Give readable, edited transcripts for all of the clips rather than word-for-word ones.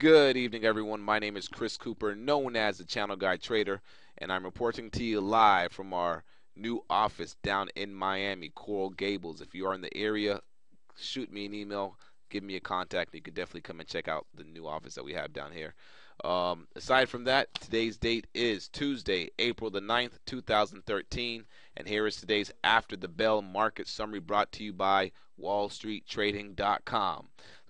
Good evening, everyone. My name is Chris Cooper, known as the Channel Guy Trader, and I'm reporting to you live from our new office down in Miami, Coral Gables. If you are in the area, shoot me an email, give me a contact. You can definitely come and check out the new office that we have down here. Aside from that, today's date is Tuesday, April the 9th, 2013, and here is today's After the Bell Market Summary brought to you by WallStreetTrading.com.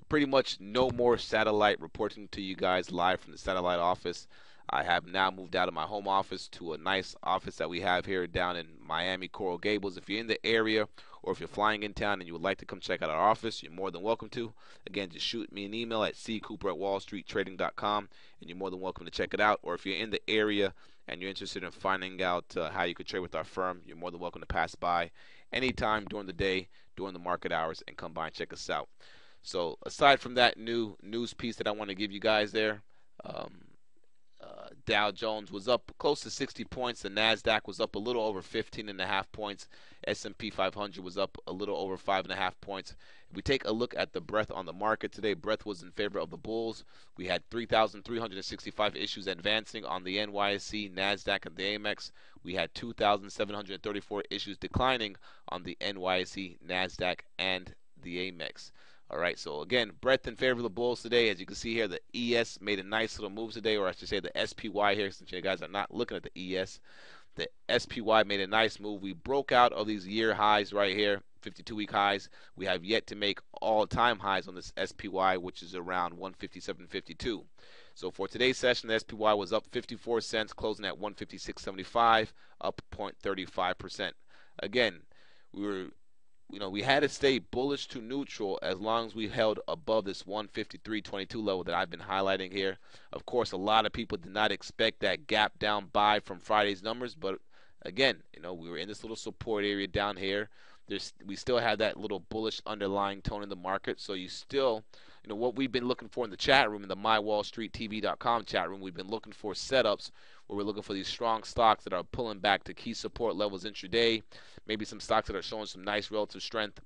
Pretty much no more satellite reporting to you guys live from the satellite office. I have now moved out of my home office to a nice office that we have here down in Miami, Coral Gables. If you're in the area or if you're flying in town and you would like to come check out our office, you're more than welcome to. Again, just shoot me an email at ccooper@wallstreettrading.com and you're more than welcome to check it out. Or if you're in the area and you're interested in finding out how you could trade with our firm, you're more than welcome to pass by anytime during the day, during the market hours, and come by and check us out. So aside from that new news piece that I want to give you guys there, Dow Jones was up close to 60 points. The Nasdaq was up a little over 15.5 points. S&P 500 was up a little over 5.5 points. If we take a look at the breadth on the market today, breadth was in favor of the bulls. We had 3,365 issues advancing on the NYSE, Nasdaq, and the Amex. We had 2,734 issues declining on the NYSE, Nasdaq, and the Amex. All right, so again, breadth in favor of the bulls today. As you can see here, the ES made a nice little move today, or I should say the SPY here, since you guys are not looking at the ES. The SPY made a nice move. We broke out of these year highs right here, 52-week highs. We have yet to make all-time highs on this SPY, which is around 157.52. So for today's session, the SPY was up 54 cents, closing at 156.75, up 0.35%. Again, we had to stay bullish to neutral as long as we held above this 153.22 level that I've been highlighting here. Of course, a lot of people did not expect that gap down buy from Friday's numbers, but again, we were in this little support area down here. We still have that little bullish underlying tone in the market, so you still, what we've been looking for in the chat room, in the mywallstreettv.com chat room, we've been looking for setups where we're looking for these strong stocks that are pulling back to key support levels intraday, maybe some stocks that are showing some nice relative strength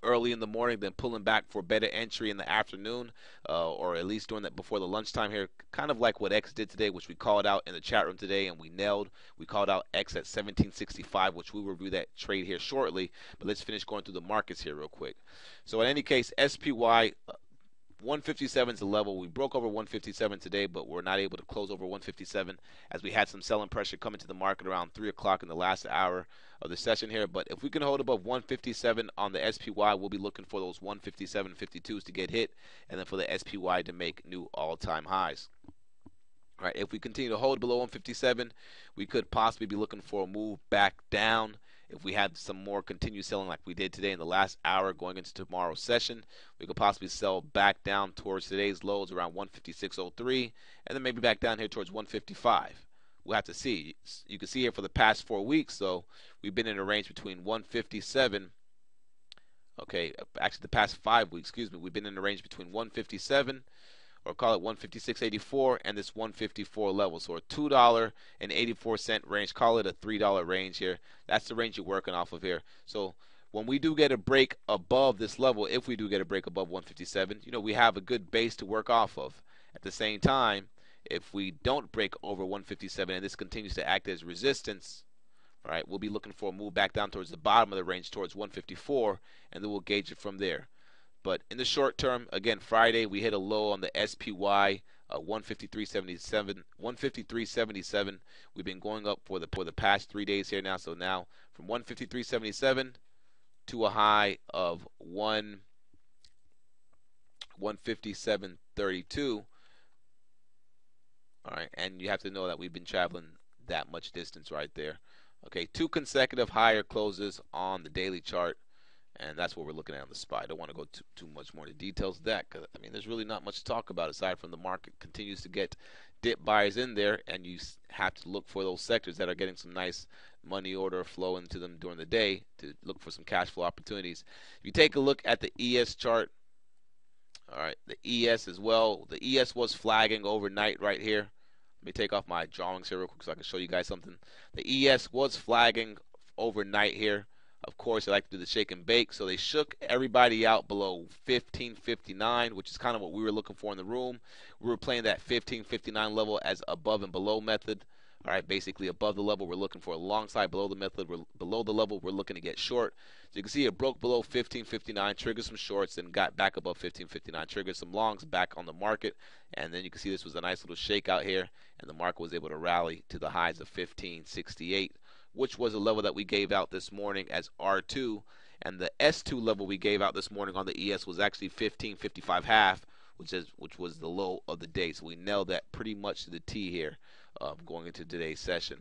early in the morning, then pulling back for better entry in the afternoon, or at least doing that before the lunchtime here, kind of like what X did today, which we called out in the chat room today and we nailed. We called out X at 1765, which we will review that trade here shortly, but let's finish going through the markets here real quick. So in any case, SPY 157 is the level. We broke over 157 today, but we're not able to close over 157 as we had some selling pressure coming to the market around 3 o'clock in the last hour of the session here. But if we can hold above 157 on the SPY, we'll be looking for those 157.52s to get hit, and then for the SPY to make new all-time highs. All right, if we continue to hold below 157, we could possibly be looking for a move back down. If we had some more continued selling like we did today in the last hour going into tomorrow's session, we could possibly sell back down towards today's lows around 156.03 and then maybe back down here towards 155. We'll have to see. You can see here for the past 4 weeks, so we've been in a range between 157. Okay, actually the past 5 weeks, we've been in a range between 157 or call it 156.84 and this 154 level. So a $2.84 range, call it a $3 range here. That's the range you're working off of here. So when we do get a break above this level, if we do get a break above 157, we have a good base to work off of. At the same time, if we don't break over 157 and this continues to act as resistance, all right, we'll be looking for a move back down towards the bottom of the range towards 154, and then we'll gauge it from there. But in the short term, again, Friday we hit a low on the SPY, 153.77. 153.77. We've been going up for the past 3 days here now. So now from 153.77 to a high of 157.32. All right, and you have to know that we've been traveling that much distance right there. Okay, 2 consecutive higher closes on the daily chart. And that's what we're looking at on the SPY. I don't want to go too much more into details of that because, there's really not much to talk about aside from the market continues to get dip buyers in there, and you have to look for those sectors that are getting some nice money order flow into them during the day to look for some cash flow opportunities. If you take a look at the ES chart, all right, the ES as well, the ES was flagging overnight right here. Let me take off my drawings here real quick so I can show you guys something. The ES was flagging overnight here. Of course, they like to do the shake and bake, so they shook everybody out below 1559, which is kind of what we were looking for in the room. We were playing that 1559 level as above and below method. All right, basically above the level we're looking for a long side, below the method, below the level we're looking to get short. So you can see it broke below 1559, triggered some shorts, and got back above 1559, triggered some longs back on the market, and then you can see this was a nice little shakeout here, and the market was able to rally to the highs of 1568, which was a level that we gave out this morning as R2, and the S2 level we gave out this morning on the ES was actually 1555 half, which was the low of the day. So we nailed that pretty much to the T here, going into today's session.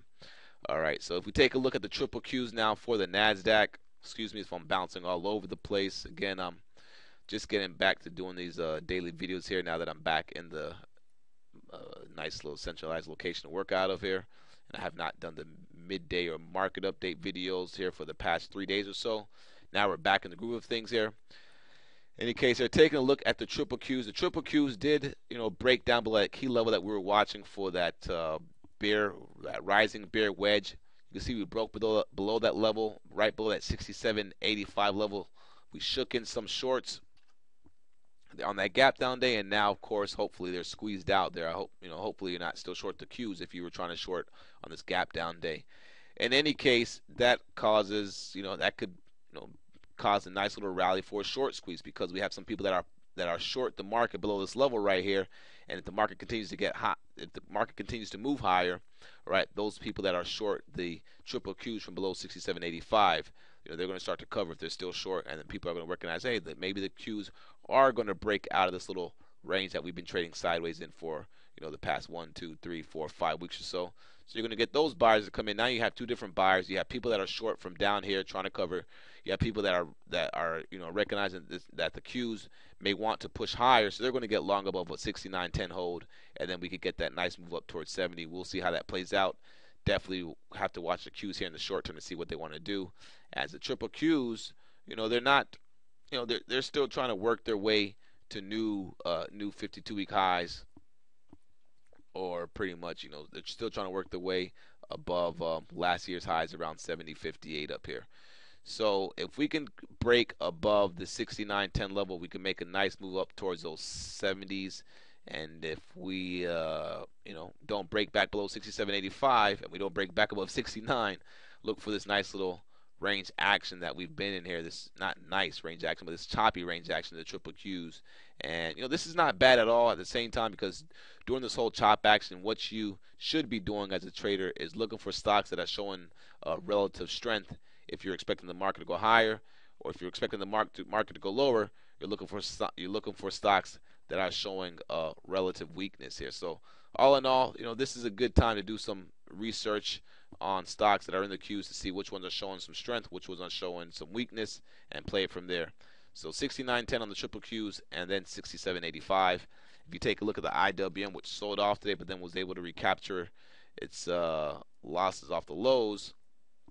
All right, so if we take a look at the triple Qs now for the Nasdaq, excuse me if I'm bouncing all over the place. Again, I'm just getting back to doing these daily videos here now that I'm back in the nice little centralized location to work out of here. And I have not done the midday or market update videos here for the past 3 days or so. Now we're back in the groove of things here. In any case, they're taking a look at the triple Qs. The triple Qs did, break down below that key level that we were watching for that that rising bear wedge. You can see we broke below that level, right below that 67.85 level. We shook in some shorts on that gap down day, and now, of course, hopefully they're squeezed out there. I hope, hopefully you're not still short the Qs if you were trying to short on this gap down day. In any case, that causes, that could, cause a nice little rally for a short squeeze, because we have some people that are short the market below this level right here, and if the market continues to get hot, if the market continues to move higher, right, those people that are short the triple Qs from below 67.85, they're going to start to cover if they're still short, and then people are going to recognize, hey, that maybe the Qs are going to break out of this little range that we've been trading sideways in for, the past 1, 2, 3, 4, 5 weeks or so. So you're going to get those buyers to come in. Now you have two different buyers. You have people that are short from down here trying to cover. You have people that are recognizing that the Qs may want to push higher, so they're going to get long above a 69.10 hold, and then we could get that nice move up towards 70. We'll see how that plays out. Definitely have to watch the Qs here in the short term to see what they want to do. As the triple Qs, they're not, they're still trying to work their way to new 52-week highs, or pretty much, they're still trying to work their way above last year's highs around 70.58 up here. So if we can break above the 69.10 level, we can make a nice move up towards those 70s. And if we, don't break back below 67.85 and we don't break back above 69, look for this nice little range action that we've been in here. This not nice range action, but this choppy range action, the triple Qs. And this is not bad at all at the same time, because during this whole chop action, what you should be doing as a trader is looking for stocks that are showing relative strength. If you're expecting the market to go higher, or if you're expecting the market to go lower, you're looking for stocks that are showing relative weakness here. So all in all, this is a good time to do some research on stocks that are in the Qs to see which ones are showing some strength, which ones are showing some weakness, and play it from there. So 69.10 on the triple Qs, and then 67.85. If you take a look at the IWM, which sold off today, but then was able to recapture its losses off the lows,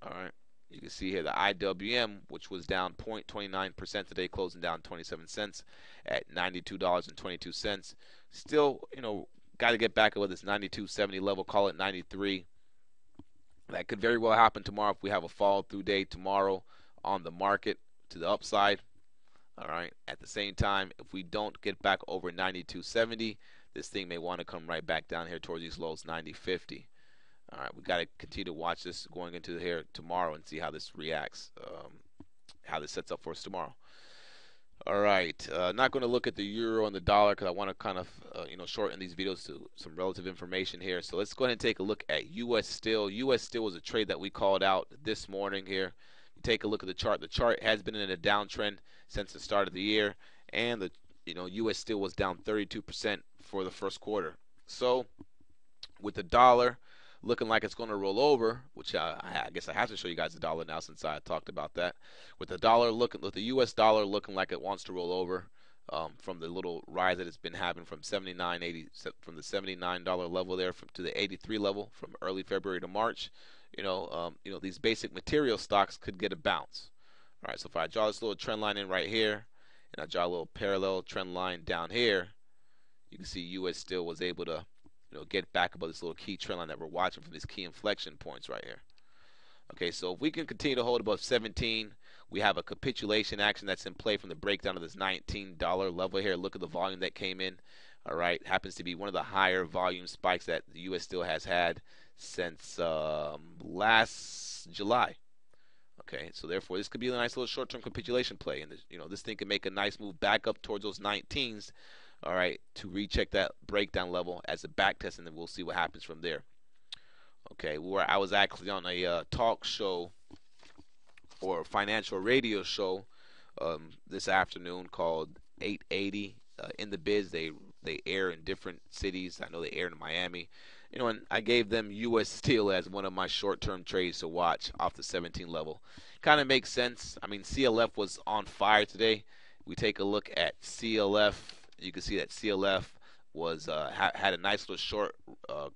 all right, you can see here the IWM, which was down 0.29% today, closing down 27 cents at $92.22. Still, got to get back over this 92.70 level, call it 93. That could very well happen tomorrow if we have a fall through day tomorrow on the market to the upside. All right. At the same time, if we don't get back over 92.70, this thing may want to come right back down here towards these lows, 90.50. All right. We got to continue to watch this going into here tomorrow and see how this reacts, how this sets up for us tomorrow. All right. Not going to look at the euro and the dollar because I want to kind of, shorten these videos to some relative information here. So let's go ahead and take a look at U.S. Steel. U.S. Steel was a trade that we called out this morning here. You take a look at the chart. The chart has been in a downtrend since the start of the year, and the U.S. Steel was down 32% for the first quarter. So with the dollar looking like it's going to roll over, which I guess I have to show you guys the dollar now since I talked about that. With the U.S. dollar looking like it wants to roll over from the little rise that it's been having from from the $79 level there to the 83 level from early February to March. These basic material stocks could get a bounce. All right, so if I draw this little trend line in right here, and I draw a little parallel trend line down here, you can see U.S. Steel was able to get back above this little key trend line that we're watching from these key inflection points right here. Okay, so if we can continue to hold above 17, we have a capitulation action that's in play from the breakdown of this $19 level here. Look at the volume that came in. All right, happens to be one of the higher volume spikes that the U.S. still has had since last July. Okay, so therefore this could be a nice little short-term capitulation play, and this thing can make a nice move back up towards those 19s. All right, to recheck that breakdown level as a back test, and then we'll see what happens from there. Okay, where I was actually on a talk show or financial radio show this afternoon called 880 in the biz. They air in different cities. I know they air in Miami. And I gave them U.S. Steel as one of my short-term trades to watch off the 17 level. Kind of makes sense. I mean, CLF was on fire today. We take a look at CLF. You can see that CLF was had a nice little short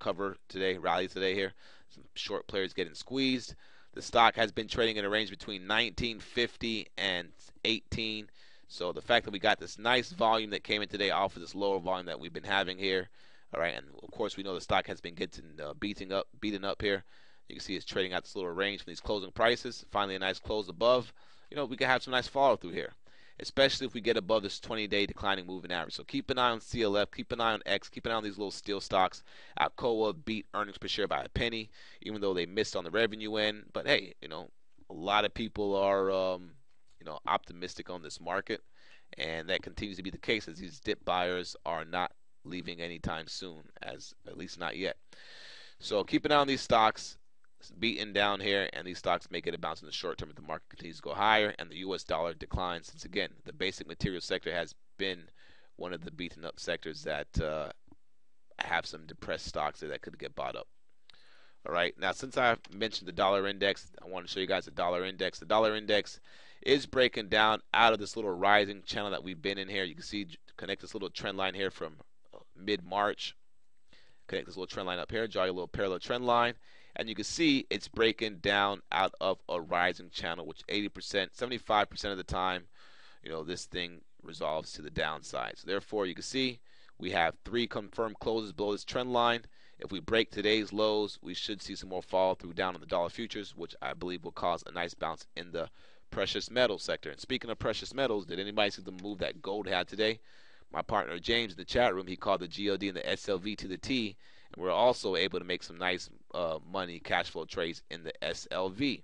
cover today, rally today here. Some short players getting squeezed. The stock has been trading in a range between 19.50 and 18. So the fact that we got this nice volume that came in today off of this lower volume that we've been having here, all right, and of course we know the stock has been getting beaten up here. You can see it's trading out this little range from these closing prices. Finally, a nice close above. We can have some nice follow through here, especially if we get above this 20-day declining moving average. So keep an eye on CLF, keep an eye on X, keep an eye on these little steel stocks. Alcoa beat earnings per share by a penny, even though they missed on the revenue end. But hey, a lot of people are optimistic on this market, and that continues to be the case as these dip buyers are not leaving anytime soon, at least not yet. So keep an eye on these stocks. It's beaten down here, and these stocks may get a bounce in the short term if the market continues to go higher and the U.S. dollar declines. Since again, the basic material sector has been one of the beaten up sectors that have some depressed stocks there that could get bought up. All right, now since I mentioned the dollar index, I want to show you guys the dollar index. The dollar index is breaking down out of this little rising channel that we've been in here. You can see connect this little trend line here from mid-March. Connect this little trend line up here, draw your little parallel trend line. And you can see it's breaking down out of a rising channel, which 80%, 75% of the time, this thing resolves to the downside. So therefore, you can see we have 3 confirmed closes below this trend line. If we break today's lows, we should see some more follow through down on the dollar futures, which I believe will cause a nice bounce in the precious metals sector. And speaking of precious metals, did anybody see the move that gold had today? My partner James in the chat room, he called the GOD and the SLV to the T. And we're also able to make some nice money, cash flow trades in the SLV.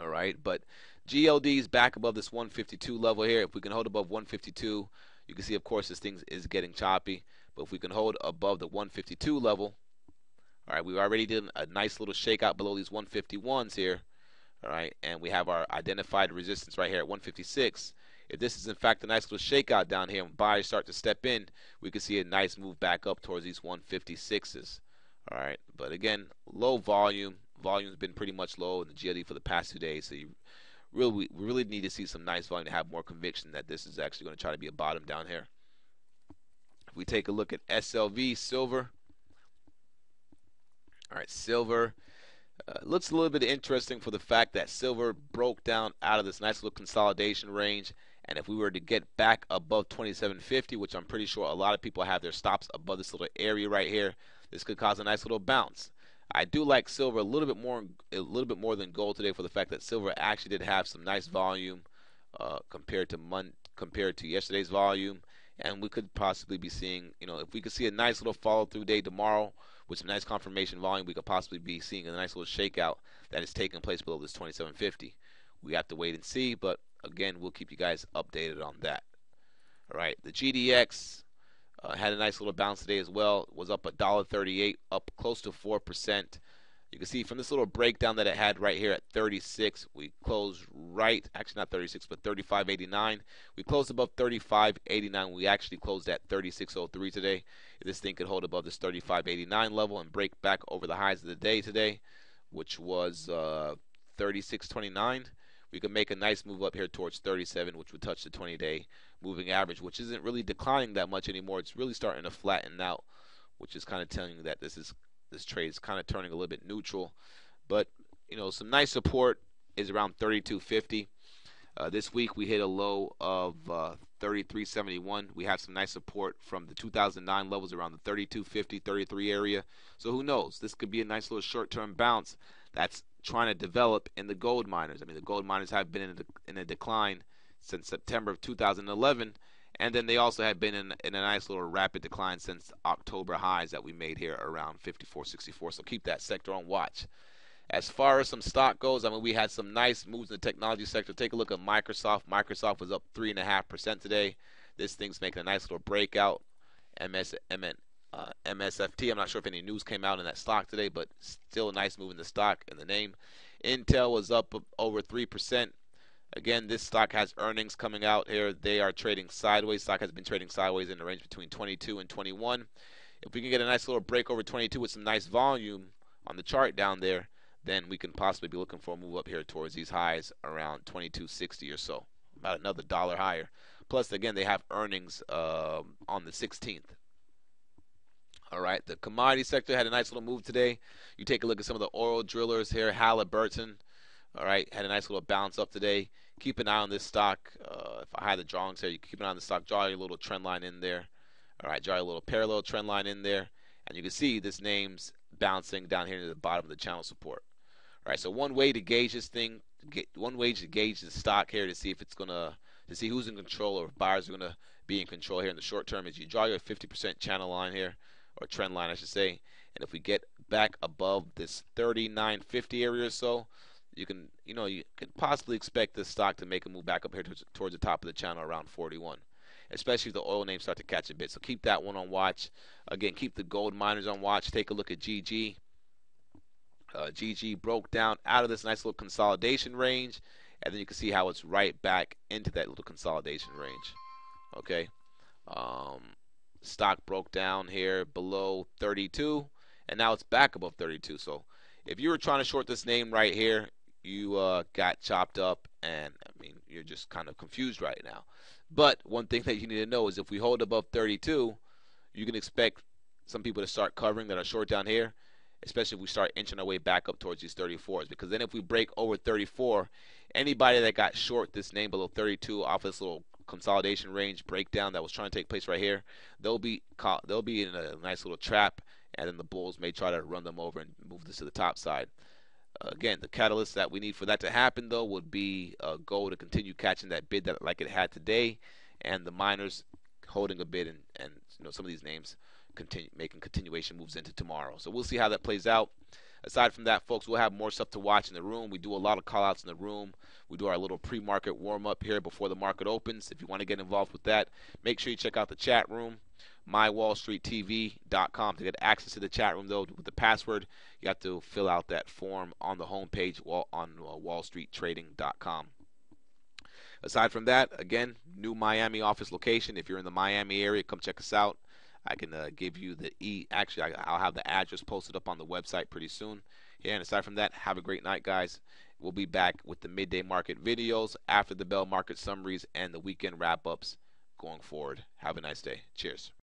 All right, but GLD is back above this 152 level here. If we can hold above 152, you can see, of course, this thing is getting choppy. But if we can hold above the 152 level, all right, we already did a nice little shakeout below these 151s here. All right, and we have our identified resistance right here at 156. If this is in fact a nice little shakeout down here and buyers start to step in, we could see a nice move back up towards these 156s. All right, but again, low volume. Volume's been pretty much low in the GLD for the past 2 days, so we really need to see some nice volume to have more conviction that this is actually going to try to be a bottom down here. If we take a look at SLV, silver. All right, silver. Looks a little bit interesting for the fact that silver broke down out of this nice little consolidation range. And if we were to get back above 27.50, which I'm pretty sure a lot of people have their stops above this little area right here, this could cause a nice little bounce. I do like silver a little bit more than gold today for the fact that silver actually did have some nice volume compared to yesterday's volume. And we could possibly be seeing, if we could see a nice little follow through day tomorrow with some nice confirmation volume, we could possibly be seeing a nice little shakeout that is taking place below this 27.50. We have to wait and see, but again, we'll keep you guys updated on that. All right, the GDX had a nice little bounce today as well. It was up $1.38, up close to 4%. You can see from this little breakdown that it had right here at 36, we closed actually not 36, but 35.89. We closed above 35.89. We actually closed at 36.03 today. If this thing could hold above this 35.89 level and break back over the highs of the day today, which was 36.29, we could make a nice move up here towards 37, which would touch the 20-day moving average, which isn't really declining that much anymore. It's really starting to flatten out, which is kind of telling you that this trade is kind of turning a little bit neutral. But some nice support is around 32.50. This week we hit a low of 33.71. We have some nice support from the 2009 levels around the 32.50, 33 area. So who knows? This could be a nice little short-term bounce that's trying to develop in the gold miners. I mean, the gold miners have been in a decline since September of 2011, and then they also have been in a nice little rapid decline since October highs that we made here around 54.64. So keep that sector on watch. As far as some stock goes, I mean, we had some nice moves in the technology sector. Take a look at Microsoft. Microsoft was up 3.5% today. This thing's making a nice little breakout. MSFT. I'm not sure if any news came out in that stock today, but still a nice move in the stock and the name. Intel was up over 3%. Again, this stock has earnings coming out here. They are trading sideways. Stock has been trading sideways in the range between 22 and 21. If we can get a nice little break over 22 with some nice volume on the chart down there, then we can possibly be looking for a move up here towards these highs around 22.60 or so, about another dollar higher. Plus, again, they have earnings on the 16th. All right, the commodity sector had a nice little move today. You take a look at some of the oil drillers here. Halliburton, all right, had a nice little bounce up today. Keep an eye on this stock. If I had the drawings here, you can keep an eye on the stock. Draw your little trend line in there. All right, draw your little parallel trend line in there. And you can see this name's bouncing down here to the bottom of the channel support. All right, so one way to gauge this thing, one way to gauge the stock here to see if it's going to see who's in control or if buyers are going to be in control here in the short term is you draw your 50% channel line here, or trend line I should say, and if we get back above this 39.50 area or so, you can possibly expect this stock to make a move back up here towards the top of the channel around 41, especially if the oil names start to catch a bit. So keep that one on watch. Again, keep the gold miners on watch. Take a look at GG. GG broke down out of this nice little consolidation range, and then you can see how it's right back into that little consolidation range. Okay. Stock broke down here below 32, and now it's back above 32. So if you were trying to short this name right here, you got chopped up, and I mean, you're just kind of confused right now. But one thing that you need to know is if we hold above 32, you can expect some people to start covering that are short down here, especially if we start inching our way back up towards these 34s. Because then if we break over 34, anybody that got short this name below 32 off this little consolidation range breakdown that was trying to take place right here, they'll be in a nice little trap, and then the bulls may try to run them over and move this to the top side. Again, the catalyst that we need for that to happen though would be gold to continue catching that bid that like it had today, and the miners holding a bid, and some of these names making continuation moves into tomorrow. So we'll see how that plays out. Aside from that, folks, we'll have more stuff to watch in the room. We do a lot of call-outs in the room. We do our little pre-market warm-up here before the market opens. If you want to get involved with that, make sure you check out the chat room, mywallstreettv.com. To get access to the chat room, though, with the password, you have to fill out that form on the homepage on wallstreettrading.com. Aside from that, again, new Miami office location. If you're in the Miami area, come check us out. I can give you actually, I'll have the address posted up on the website pretty soon. Yeah, and aside from that, have a great night, guys. We'll be back with the midday market videos, after the bell market summaries, and the weekend wrap-ups going forward. Have a nice day. Cheers.